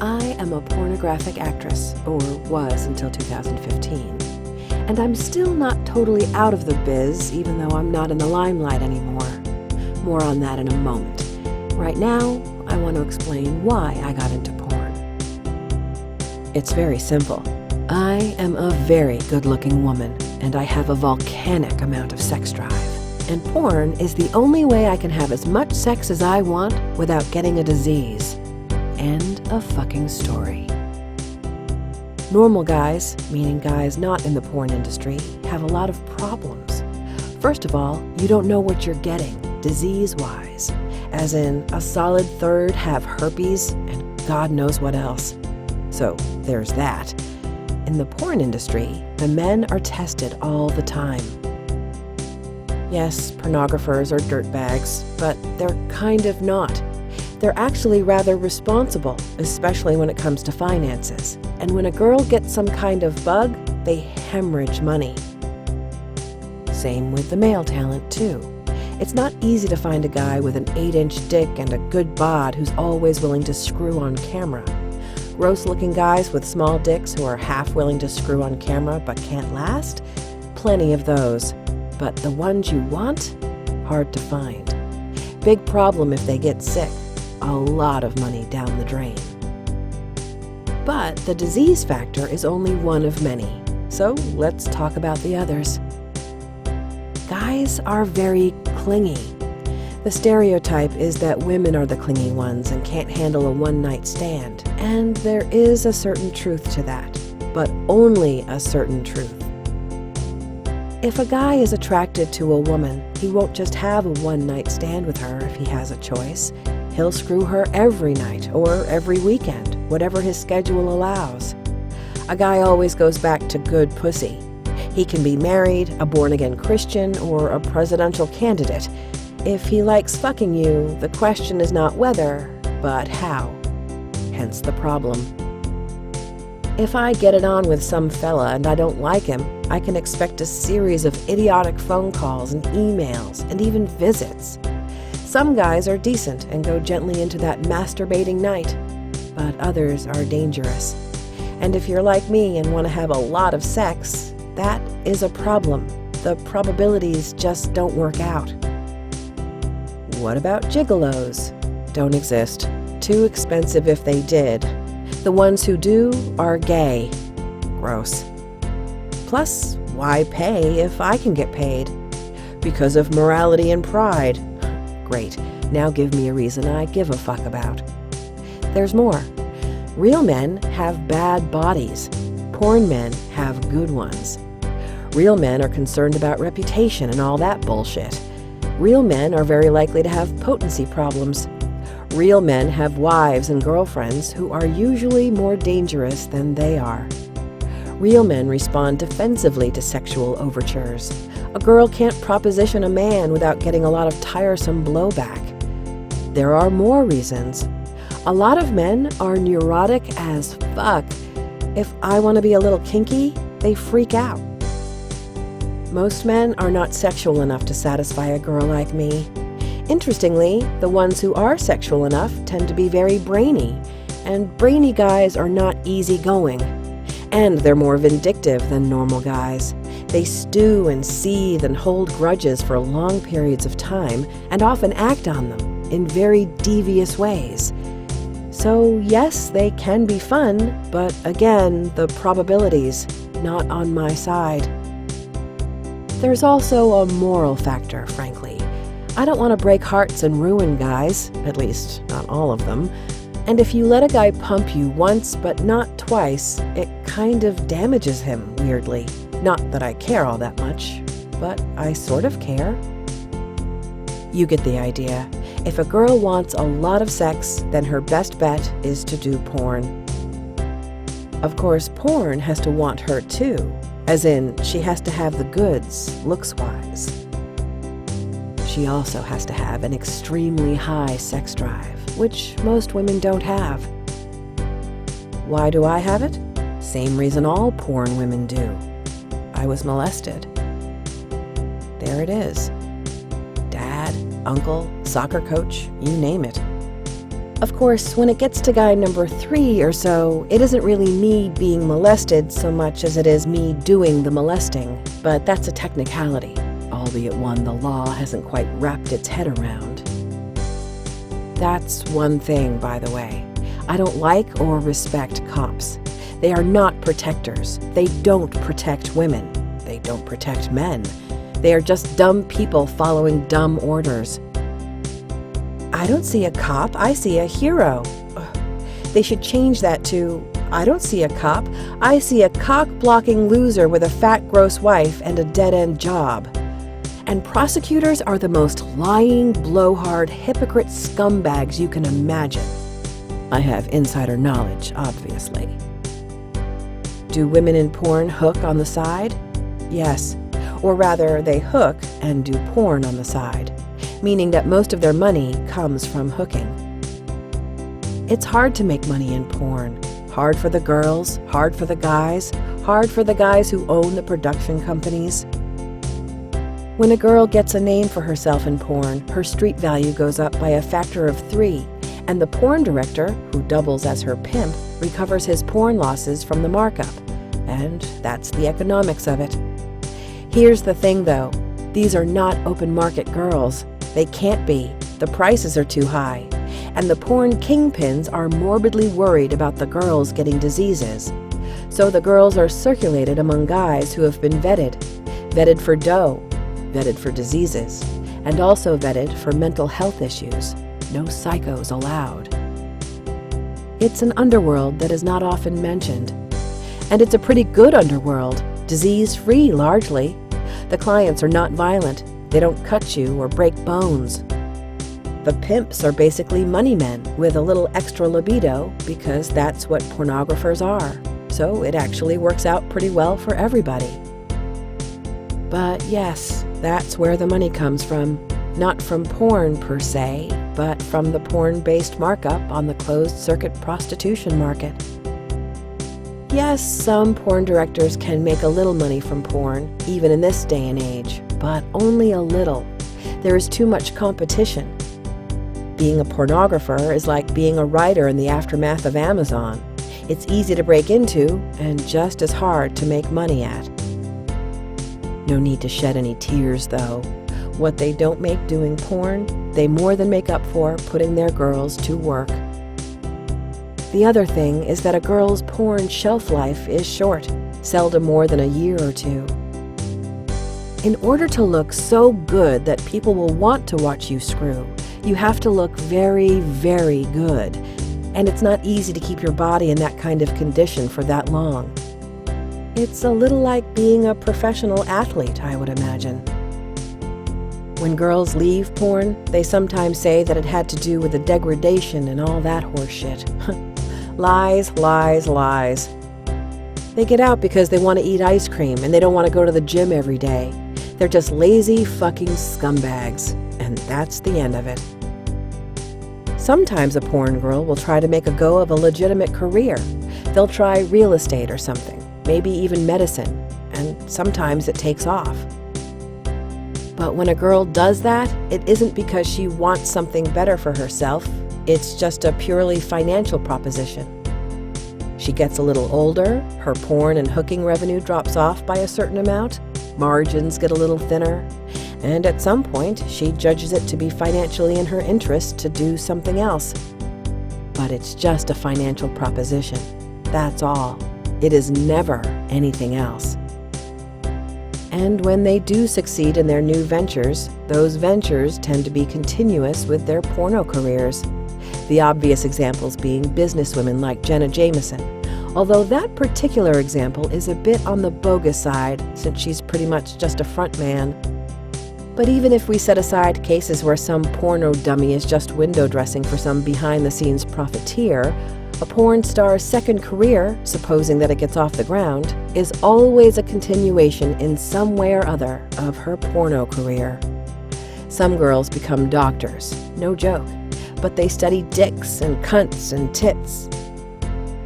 I am a pornographic actress, or was until 2015. And I'm still not totally out of the biz, even though I'm not in the limelight anymore. More on that in a moment. Right now, I want to explain why I got into porn. It's very simple. I am a very good-looking woman, and I have a volcanic amount of sex drive. And porn is the only way I can have as much sex as I want without getting a disease. End of fucking story. Normal guys, meaning guys not in the porn industry, have a lot of problems. First of all, you don't know what you're getting, disease-wise. As in, a solid third have herpes and God knows what else. So, there's that. In the porn industry, the men are tested all the time. Yes, pornographers are dirtbags, but they're kind of not. They're actually rather responsible, especially when it comes to finances. And when a girl gets some kind of bug, they hemorrhage money. Same with the male talent, too. It's not easy to find a guy with an 8-inch dick and a good bod who's always willing to screw on camera. Gross-looking guys with small dicks who are half willing to screw on camera but can't last? Plenty of those. But the ones you want? Hard to find. Big problem if they get sick. A lot of money down the drain. But the disease factor is only one of many. So let's talk about the others. Guys are very clingy. The stereotype is that women are the clingy ones and can't handle a one-night stand. And there is a certain truth to that, but only a certain truth. If a guy is attracted to a woman, he won't just have a one-night stand with her if he has a choice. He'll screw her every night or every weekend, whatever his schedule allows. A guy always goes back to good pussy. He can be married, a born-again Christian, or a presidential candidate. If he likes fucking you, the question is not whether, but how. Hence the problem. If I get it on with some fella and I don't like him, I can expect a series of idiotic phone calls and emails and even visits. Some guys are decent and go gently into that masturbating night, but others are dangerous. And if you're like me and want to have a lot of sex, that is a problem. The probabilities just don't work out. What about gigolos? Don't exist. Too expensive if they did. The ones who do are gay. Gross. Plus, why pay if I can get paid? Because of morality and pride. Great. Now give me a reason I give a fuck about. There's more. Real men have bad bodies. Porn men have good ones. Real men are concerned about reputation and all that bullshit. Real men are very likely to have potency problems. Real men have wives and girlfriends who are usually more dangerous than they are. Real men respond defensively to sexual overtures. A girl can't proposition a man without getting a lot of tiresome blowback. There are more reasons. A lot of men are neurotic as fuck. If I want to be a little kinky, they freak out. Most men are not sexual enough to satisfy a girl like me. Interestingly, the ones who are sexual enough tend to be very brainy, and brainy guys are not easygoing. And they're more vindictive than normal guys. They stew and seethe and hold grudges for long periods of time and often act on them in very devious ways. So yes, they can be fun, but again, the probabilities, not on my side. There's also a moral factor, frankly. I don't want to break hearts and ruin guys, at least not all of them. And if you let a guy pump you once but not twice, it kind of damages him, weirdly. Not that I care all that much, but I sort of care. You get the idea. If a girl wants a lot of sex, then her best bet is to do porn. Of course, porn has to want her too, as in, she has to have the goods, looks-wise. She also has to have an extremely high sex drive, which most women don't have. Why do I have it? Same reason all porn women do. I was molested. There it is. Dad, uncle, soccer coach, you name it. Of course, when it gets to guy number 3 or so, it isn't really me being molested so much as it is me doing the molesting, but that's a technicality, albeit one the law hasn't quite wrapped its head around. That's one thing, by the way. I don't like or respect cops. They are not protectors. They don't protect women. They don't protect men. They are just dumb people following dumb orders. I don't see a cop, I see a hero. They should change that to, I don't see a cop, I see a cock-blocking loser with a fat, gross wife and a dead-end job. And prosecutors are the most lying, blowhard, hypocrite scumbags you can imagine. I have insider knowledge, obviously. Do women in porn hook on the side? Yes. Or rather, they hook and do porn on the side, meaning that most of their money comes from hooking. It's hard to make money in porn. Hard for the girls, hard for the guys, hard for the guys who own the production companies. When a girl gets a name for herself in porn, her street value goes up by a factor of 3, and the porn director, who doubles as her pimp, recovers his porn losses from the markup. And that's the economics of it. Here's the thing, though. These are not open market girls. They can't be. The prices are too high. And the porn kingpins are morbidly worried about the girls getting diseases. So the girls are circulated among guys who have been vetted. Vetted for dough, vetted for diseases, and also vetted for mental health issues. No psychos allowed. It's an underworld that is not often mentioned. And it's a pretty good underworld, disease-free largely. The clients are not violent. They don't cut you or break bones. The pimps are basically money men with a little extra libido because that's what pornographers are. So it actually works out pretty well for everybody. But yes, that's where the money comes from. Not from porn per se, but from the porn-based markup on the closed-circuit prostitution market. Yes, some porn directors can make a little money from porn, even in this day and age, but only a little. There is too much competition. Being a pornographer is like being a writer in the aftermath of Amazon. It's easy to break into and just as hard to make money at. No need to shed any tears, though. What they don't make doing porn, they more than make up for putting their girls to work. The other thing is that a girl's porn shelf life is short, seldom more than a year or 2. In order to look so good that people will want to watch you screw, you have to look very, very good. And it's not easy to keep your body in that kind of condition for that long. It's a little like being a professional athlete, I would imagine. When girls leave porn, they sometimes say that it had to do with the degradation and all that horse shit. Lies, lies, lies. They get out because they want to eat ice cream and they don't want to go to the gym every day. They're just lazy fucking scumbags, and that's the end of it. Sometimes a porn girl will try to make a go of a legitimate career. They'll try real estate or something, maybe even medicine, and sometimes it takes off. But when a girl does that, it isn't because she wants something better for herself. It's just a purely financial proposition. She gets a little older, her porn and hooking revenue drops off by a certain amount, margins get a little thinner, and at some point she judges it to be financially in her interest to do something else. But it's just a financial proposition. That's all. It is never anything else. And when they do succeed in their new ventures, those ventures tend to be continuous with their porno careers. The obvious examples being businesswomen like Jenna Jameson, although that particular example is a bit on the bogus side since she's pretty much just a front man. But even if we set aside cases where some porno dummy is just window dressing for some behind-the-scenes profiteer, a porn star's second career, supposing that it gets off the ground, is always a continuation in some way or other of her porno career. Some girls become doctors, no joke, but they study dicks and cunts and tits.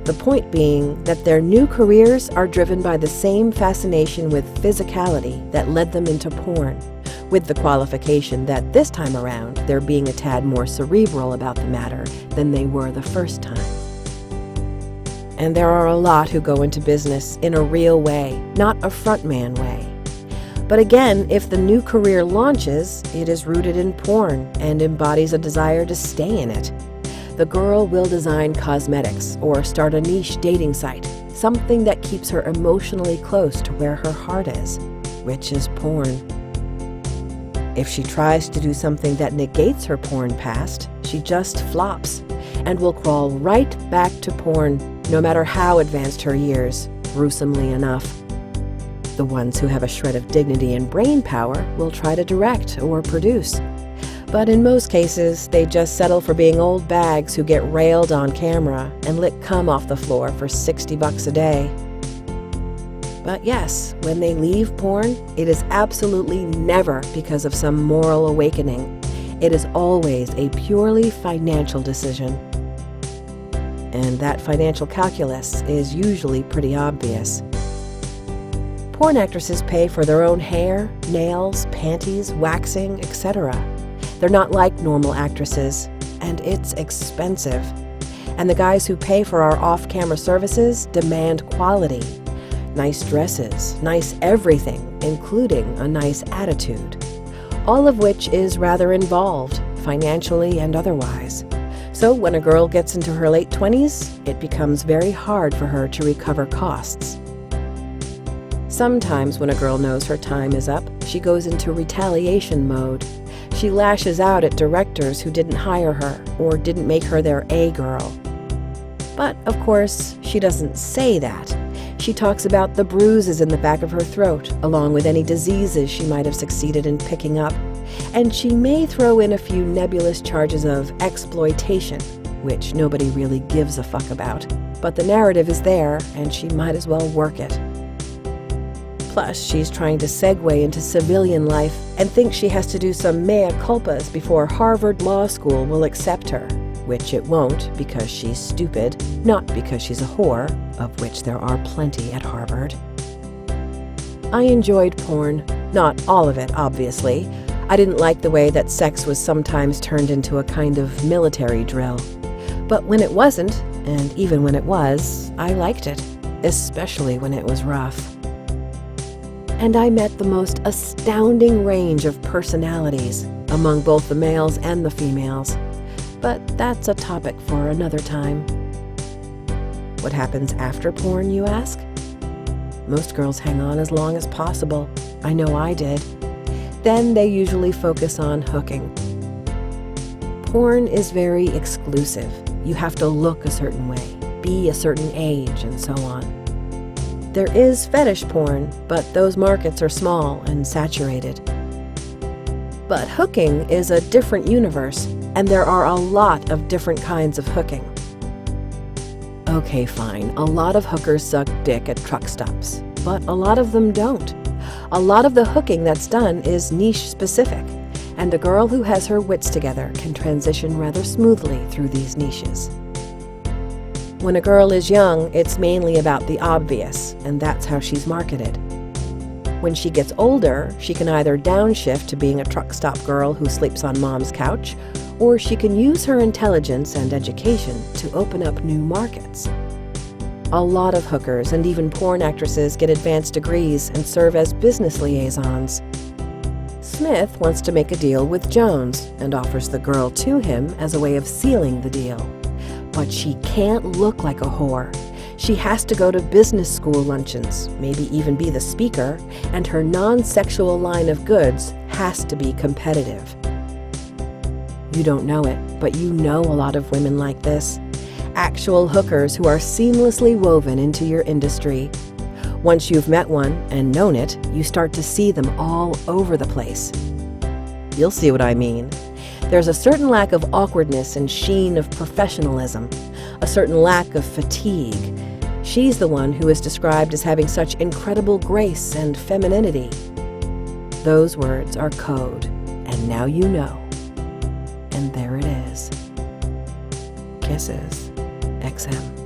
The point being that their new careers are driven by the same fascination with physicality that led them into porn, with the qualification that this time around they're being a tad more cerebral about the matter than they were the first time. And there are a lot who go into business in a real way, not a frontman way. But again, if the new career launches, it is rooted in porn and embodies a desire to stay in it. The girl will design cosmetics or start a niche dating site, something that keeps her emotionally close to where her heart is, which is porn. If she tries to do something that negates her porn past, she just flops and will crawl right back to porn, no matter how advanced her years, gruesomely enough. The ones who have a shred of dignity and brain power will try to direct or produce. But in most cases, they just settle for being old bags who get railed on camera and lick cum off the floor for $60 a day. But yes, when they leave porn, it is absolutely never because of some moral awakening. It is always a purely financial decision. And that financial calculus is usually pretty obvious. Porn actresses pay for their own hair, nails, panties, waxing, etc. They're not like normal actresses, and it's expensive. And the guys who pay for our off-camera services demand quality. Nice dresses, nice everything, including a nice attitude. All of which is rather involved, financially and otherwise. So when a girl gets into her late 20s, it becomes very hard for her to recover costs. Sometimes when a girl knows her time is up, she goes into retaliation mode. She lashes out at directors who didn't hire her or didn't make her their A-girl. But, of course, she doesn't say that. She talks about the bruises in the back of her throat, along with any diseases she might have succeeded in picking up. And she may throw in a few nebulous charges of exploitation, which nobody really gives a fuck about. But the narrative is there, and she might as well work it. Plus, she's trying to segue into civilian life and thinks she has to do some mea culpas before Harvard Law School will accept her, which it won't because she's stupid, not because she's a whore, of which there are plenty at Harvard. I enjoyed porn. Not all of it, obviously. I didn't like the way that sex was sometimes turned into a kind of military drill. But when it wasn't, and even when it was, I liked it, especially when it was rough. And I met the most astounding range of personalities among both the males and the females. But that's a topic for another time. What happens after porn, you ask? Most girls hang on as long as possible. I know I did. Then they usually focus on hooking. Porn is very exclusive. You have to look a certain way, be a certain age, and so on. There is fetish porn, but those markets are small and saturated. But hooking is a different universe, and there are a lot of different kinds of hooking. Okay, fine, a lot of hookers suck dick at truck stops, but a lot of them don't. A lot of the hooking that's done is niche specific, and a girl who has her wits together can transition rather smoothly through these niches. When a girl is young, it's mainly about the obvious, and that's how she's marketed. When she gets older, she can either downshift to being a truck stop girl who sleeps on mom's couch, or she can use her intelligence and education to open up new markets. A lot of hookers and even porn actresses get advanced degrees and serve as business liaisons. Smith wants to make a deal with Jones and offers the girl to him as a way of sealing the deal. But she can't look like a whore. She has to go to business school luncheons, maybe even be the speaker, and her non-sexual line of goods has to be competitive. You don't know it, but you know a lot of women like this. Actual hookers who are seamlessly woven into your industry. Once you've met one and known it, you start to see them all over the place. You'll see what I mean. There's a certain lack of awkwardness and sheen of professionalism, a certain lack of fatigue. She's the one who is described as having such incredible grace and femininity. Those words are code, and now you know. And there it is. Kisses, XM.